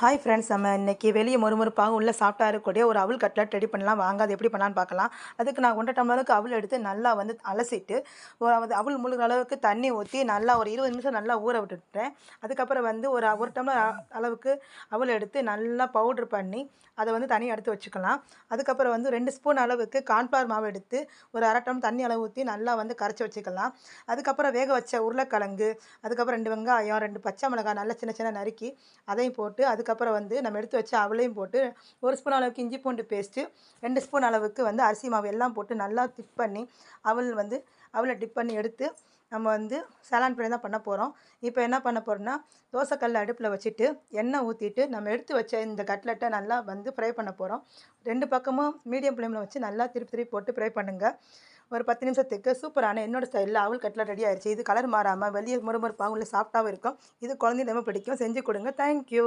Hi friends, நம்ம இன்னைக்கு வெளியே மொறுமொறுப்பாக உள்ள சாஃப்டாக இருக்கக்கூடிய ஒரு அவல் கட்லட் ரெடி பண்ணலாம். வாங்க அது எப்படி பண்ணலான்னு பார்க்கலாம். அதுக்கு நான் 1 டம்ளருக்கு அவல் எடுத்து நல்லா அலசிட்டு அவல் முழுகிற அளவுக்கு தண்ணி ஊற்றி நல்லா ஒரு 20 நிமிஷம் நல்லா ஊற விட்டுட்டேன். அதுக்கப்புறம் ஒரு டம்ளர் அளவுக்கு அவல் எடுத்து நல்லா பவுட்ரு பண்ணி அதை தனியாக எடுத்து வச்சுக்கலாம். அதுக்கப்புறம் 2 ஸ்பூன் அளவுக்கு கார்ன்ஃப்ளவர் மாவு எடுத்து ஒரு 1/2 டம்ளர் தண்ணி அளவு ஊற்றி நல்லா கரைச்சி வச்சுக்கலாம். அதுக்கப்புறம் வேக வச்ச உருளைக்கிழங்கு, அதுக்கப்புறம் 2 வெங்காயம், 2 பச்சை மிளகாய் நல்லா சின்ன சின்ன நறுக்கி அதையும் போட்டு, அதுக்கப்புறம் நம்ம எடுத்து வச்ச அவலையும் போட்டு 1 ஸ்பூன் அளவுக்கு இஞ்சி பூண்டு பேஸ்ட்டு, 2 ஸ்பூன் அளவுக்கு அரிசி மாவு எல்லாம் போட்டு நல்லா டிப் பண்ணி அவலை டிப் பண்ணி எடுத்து நம்ம சேலான் பண்ணி தான் பண்ண போகிறோம். இப்போ என்ன பண்ண போகிறோம்னா, தோசைக்கல்லை அடுப்பில் வச்சுட்டு எண்ணெய் ஊற்றிட்டு நம்ம எடுத்து வச்ச இந்த கட்லெட்டை நல்லா ஃப்ரை பண்ண போகிறோம். 2 பக்கமும் மீடியம் ஃப்ளேமில் வச்சு நல்லா திருப்பி திருப்பி போட்டு ஃப்ரை பண்ணுங்கள். ஒரு 10 நிமிஷத்துக்கு சூப்பரான என்னோட ஸ்டைலில் அவல் கட்லட் ரெடி ஆயிடுச்சு. இது கலர் மாறாமல் வெளியே மொறுமொறுப்பாகவும் உள்ள சாஃப்டாகவும் இருக்கும். இது குழந்தைங்க ரொம்ப பிடிக்கும். செஞ்சு கொடுங்க. தேங்க்யூ.